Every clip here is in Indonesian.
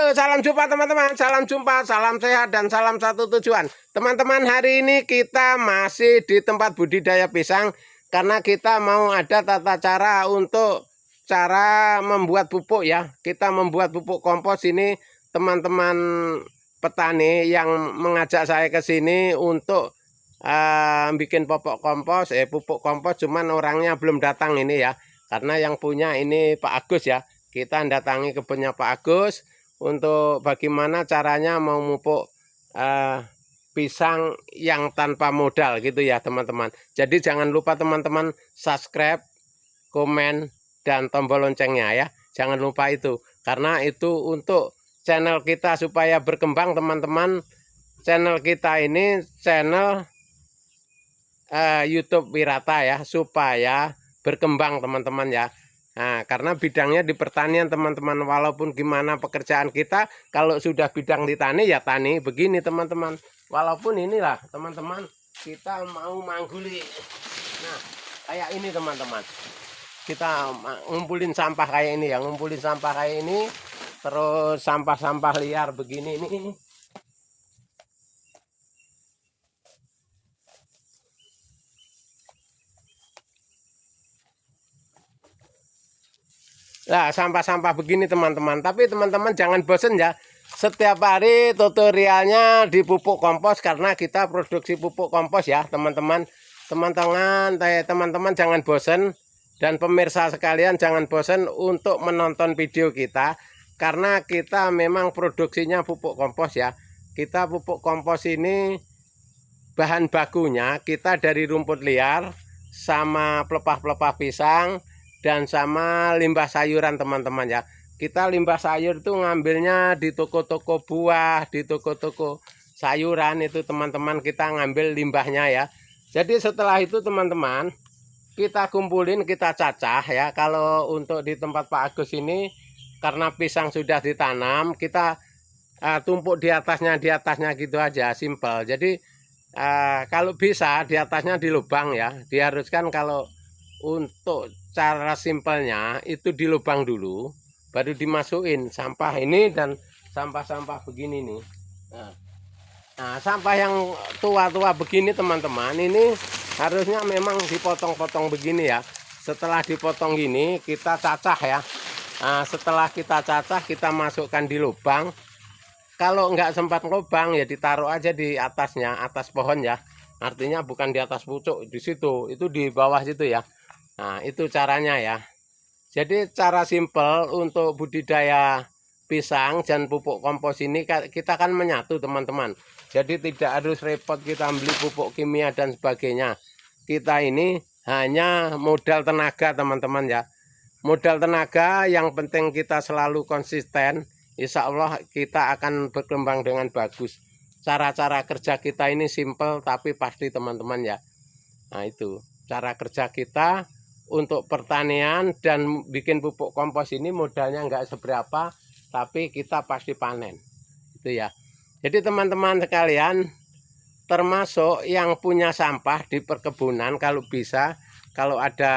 Halo, salam jumpa teman-teman, salam jumpa, salam sehat, dan salam satu tujuan. Teman-teman, hari ini kita masih di tempat budidaya pisang karena kita mau ada tata cara untuk cara membuat pupuk ya. Kita membuat pupuk kompos ini, teman-teman petani yang mengajak saya ke sini untuk bikin pupuk kompos, cuman orangnya belum datang ini ya. Karena yang punya ini Pak Agus ya. Kita datangi kebunnya Pak Agus untuk bagaimana caranya mau memupuk pisang yang tanpa modal gitu ya teman-teman. Jadi jangan lupa teman-teman subscribe, komen, dan tombol loncengnya ya. Jangan lupa itu, karena itu untuk channel kita supaya berkembang teman-teman. Channel kita ini channel YouTube Wirata ya, supaya berkembang teman-teman ya. Nah, karena bidangnya di pertanian teman-teman, walaupun gimana pekerjaan kita, kalau sudah bidang di tani ya tani begini teman-teman. Walaupun inilah teman-teman, kita mau mangguli. Nah, kayak ini teman-teman. Kita ngumpulin sampah kayak ini ya, ngumpulin sampah kayak ini, terus sampah-sampah liar begini ini. Nah, sampah-sampah begini teman-teman. Tapi teman-teman jangan bosen ya. Setiap hari tutorialnya di pupuk kompos, karena kita produksi pupuk kompos ya teman-teman. Teman-teman jangan bosen, dan pemirsa sekalian jangan bosen untuk menonton video kita, karena kita memang produksinya pupuk kompos ya. Kita pupuk kompos ini bahan bakunya kita dari rumput liar sama pelepah-pelepah pisang dan sama limbah sayuran teman-teman ya. Kita limbah sayur itu ngambilnya di toko-toko buah, di toko-toko sayuran itu teman-teman, kita ngambil limbahnya ya. Jadi setelah itu teman-teman, kita kumpulin, kita cacah ya. Kalau untuk di tempat Pak Agus ini, karena pisang sudah ditanam, kita tumpuk di atasnya gitu aja, simple. Jadi kalau bisa di atasnya di lubang ya. Diharuskan kalau untuk cara simpelnya itu di lubang dulu, baru dimasukin sampah ini dan sampah-sampah begini nih. Nah, sampah yang tua-tua begini teman-teman, ini harusnya memang dipotong-potong begini ya. Setelah dipotong gini, kita cacah ya. Nah, setelah kita cacah, kita masukkan di lubang. Kalau nggak sempat lubang ya ditaruh aja di atasnya, atas pohon ya. Artinya bukan di atas pucuk, di situ, itu di bawah situ ya. Nah, itu caranya ya. Jadi cara simpel untuk budidaya pisang dan pupuk kompos ini, kita kan menyatu teman-teman. Jadi tidak harus repot kita beli pupuk kimia dan sebagainya. Kita ini hanya modal tenaga teman-teman ya. Modal tenaga, yang penting kita selalu konsisten. Insya Allah kita akan berkembang dengan bagus. Cara-cara kerja kita ini simple tapi pasti teman-teman ya. Nah, itu cara kerja kita untuk pertanian dan bikin pupuk kompos ini, modalnya nggak seberapa, tapi kita pasti panen itu ya. Jadi teman-teman sekalian, termasuk yang punya sampah di perkebunan, kalau bisa, kalau ada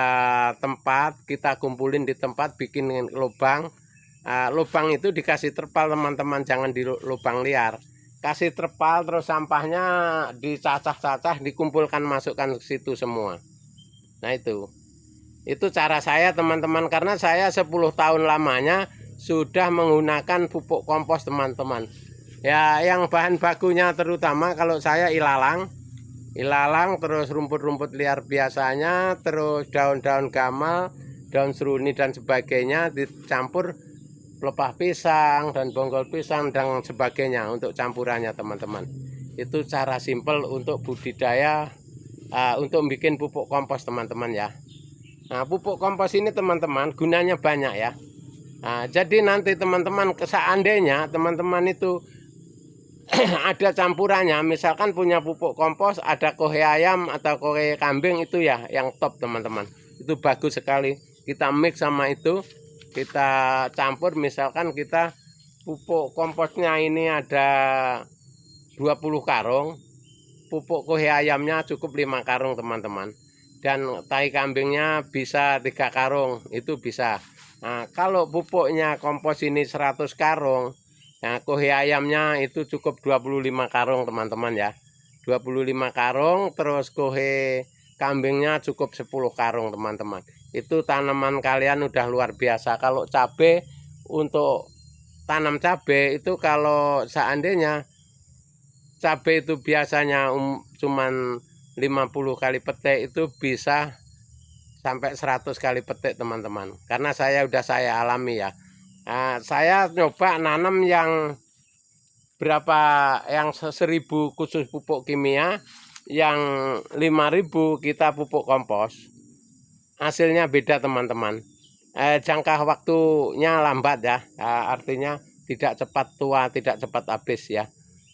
tempat, kita kumpulin di tempat, bikin lubang. Lubang itu dikasih terpal teman-teman, jangan di lubang liar. Kasih terpal, terus sampahnya dicacah-cacah, dikumpulkan, masukkan ke situ semua. Nah, itu cara saya teman-teman, karena saya 10 tahun lamanya sudah menggunakan pupuk kompos teman-teman ya. Yang bahan bakunya terutama kalau saya ilalang, terus rumput-rumput liar biasanya, terus daun-daun gamal, daun seruni dan sebagainya, dicampur pelepah pisang dan bonggol pisang dan sebagainya untuk campurannya teman-teman. Itu cara simpel untuk budidaya, untuk bikin pupuk kompos teman-teman ya. Nah, pupuk kompos ini teman-teman gunanya banyak ya. Nah, jadi nanti teman-teman, seandainya teman-teman itu ada campurannya, misalkan punya pupuk kompos, ada kohe ayam atau kohe kambing, itu ya yang top teman-teman. Itu bagus sekali. Kita mix sama itu, kita campur. Misalkan kita pupuk komposnya ini ada 20 karung, pupuk kohe ayamnya cukup 5 karung teman-teman. Dan tai kambingnya bisa 3 karung, itu bisa. Nah, kalau pupuknya kompos ini 100 karung, Nah, kohe ayamnya itu cukup 25 karung teman-teman ya. 25 karung, terus kohe kambingnya cukup 10 karung teman-teman. Itu tanaman kalian udah luar biasa. Kalau cabai, untuk tanam cabai itu kalau seandainya cabai itu biasanya cuman 50 kali petik, itu bisa sampai 100 kali petik teman-teman. Karena saya alami ya. Nah, saya nyoba nanam yang berapa, yang 1000 khusus pupuk kimia, yang 5000 kita pupuk kompos. Hasilnya beda teman-teman. Jangka waktunya lambat ya, artinya tidak cepat tua, tidak cepat habis ya.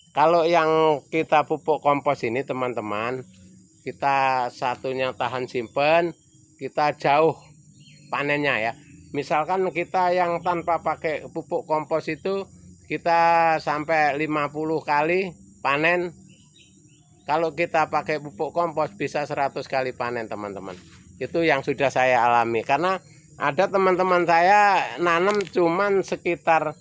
Kalau yang kita pupuk kompos ini teman-teman, kita satunya tahan simpen, kita jauh panennya ya. Misalkan kita yang tanpa pakai pupuk kompos itu kita sampai 50 kali panen. Kalau kita pakai pupuk kompos bisa 100 kali panen teman-teman. Itu yang sudah saya alami. Karena ada teman-teman saya nanam cuman sekitar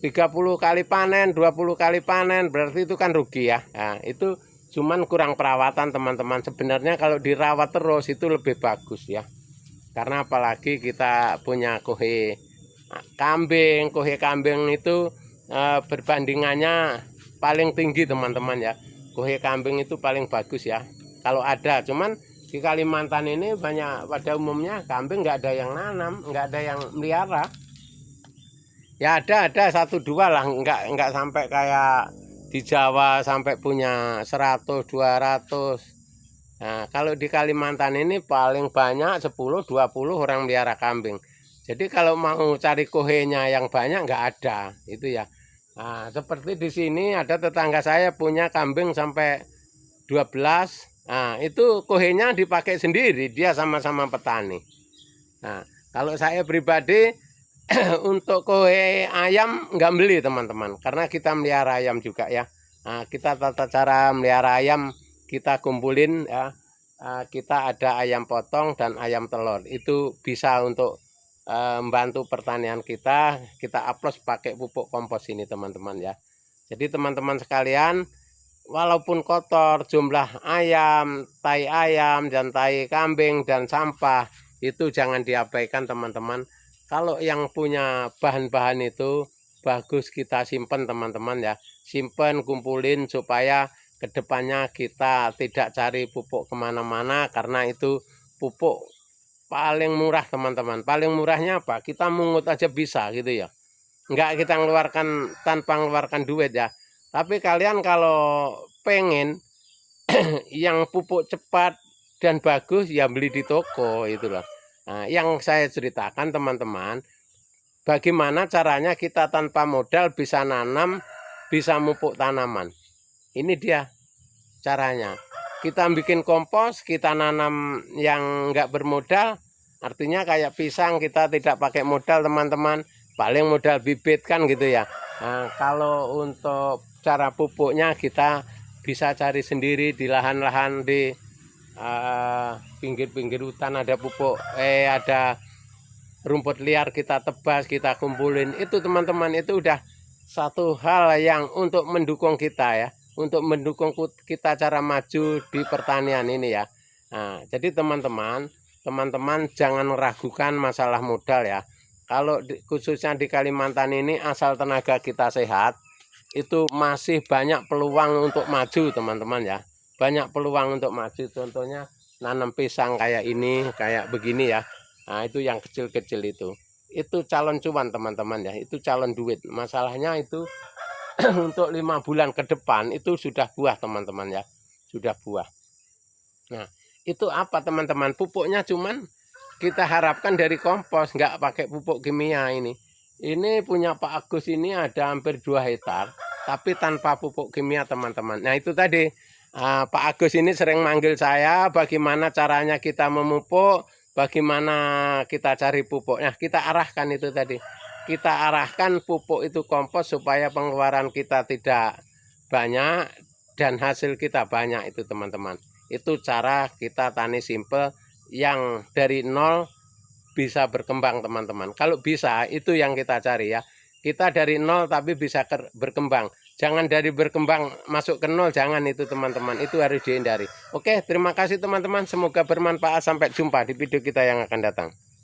30 kali panen, 20 kali panen, berarti itu kan rugi ya. Nah, itu cuman kurang perawatan teman-teman. Sebenarnya kalau dirawat terus itu lebih bagus ya. Karena apalagi kita punya kohe kambing itu berbandingannya paling tinggi teman-teman ya. Kohe kambing itu paling bagus ya kalau ada. Cuman di Kalimantan ini banyak, pada umumnya kambing nggak ada yang nanam, nggak ada yang melihara. Ya ada 1-2 lah, nggak sampai kayak di Jawa sampai punya 100 200. Nah, kalau di Kalimantan ini paling banyak 10-20 orang melihara kambing. Jadi kalau mau cari kohenya yang banyak nggak ada, itu ya. Nah, seperti di sini ada tetangga saya punya kambing sampai 12. Nah, itu kohenya dipakai sendiri, dia sama-sama petani. Nah, kalau saya pribadi untuk kohe ayam nggak beli teman-teman, karena kita melihara ayam juga ya. Nah, kita tata cara melihara ayam, kita kumpulin ya. Kita ada ayam potong dan ayam telur, itu bisa untuk membantu pertanian kita aplos pakai pupuk kompos ini teman-teman ya. Jadi teman-teman sekalian, walaupun kotor jumlah ayam, tai ayam dan tai kambing dan sampah, itu jangan diabaikan teman-teman. Kalau yang punya bahan-bahan itu bagus kita simpen teman-teman ya. Simpen, kumpulin supaya kedepannya kita tidak cari pupuk kemana-mana, karena itu pupuk paling murah teman-teman. Paling murahnya apa? Kita mungut aja bisa gitu ya. Enggak kita ngeluarkan tanpa ngeluarkan duit ya. Tapi kalian kalau pengen yang pupuk cepat dan bagus ya beli di toko itu loh. Nah, yang saya ceritakan teman-teman, bagaimana caranya kita tanpa modal bisa nanam, bisa pupuk tanaman. Ini dia caranya. Kita bikin kompos, kita nanam yang enggak bermodal. Artinya kayak pisang, kita tidak pakai modal teman-teman, paling modal bibit kan gitu ya. Nah, kalau untuk cara pupuknya kita bisa cari sendiri di lahan-lahan di pinggir-pinggir hutan, ada pupuk ada rumput liar, kita tebas, kita kumpulin. Itu teman-teman, itu udah satu hal yang untuk mendukung kita ya, untuk mendukung kita cara maju di pertanian ini ya. Nah, jadi teman-teman jangan meragukan masalah modal ya. Kalau khususnya di Kalimantan ini, asal tenaga kita sehat, itu masih banyak peluang untuk maju teman-teman ya. Banyak peluang untuk maju, contohnya nanam pisang kayak ini, kayak begini ya. Nah, itu yang kecil-kecil itu calon cuan teman-teman ya, itu calon duit. Masalahnya itu untuk 5 bulan ke depan itu sudah buah teman-teman ya, sudah buah. Nah, itu apa teman-teman? Pupuknya cuman kita harapkan dari kompos, nggak pakai pupuk kimia ini. Ini punya Pak Agus ini ada hampir 2 hektar, tapi tanpa pupuk kimia teman-teman. Nah, itu tadi Pak Agus ini sering manggil saya, bagaimana caranya kita memupuk, bagaimana kita cari pupuk. Nah, kita arahkan itu tadi. Kita arahkan pupuk itu kompos supaya pengeluaran kita tidak banyak dan hasil kita banyak itu teman-teman. Itu cara kita tani simple yang dari nol bisa berkembang teman-teman. Kalau bisa, itu yang kita cari ya. Kita dari nol tapi bisa berkembang. Jangan dari berkembang masuk ke nol, jangan itu teman-teman. Itu harus dihindari. Oke, terima kasih teman-teman. Semoga bermanfaat. Sampai jumpa di video kita yang akan datang.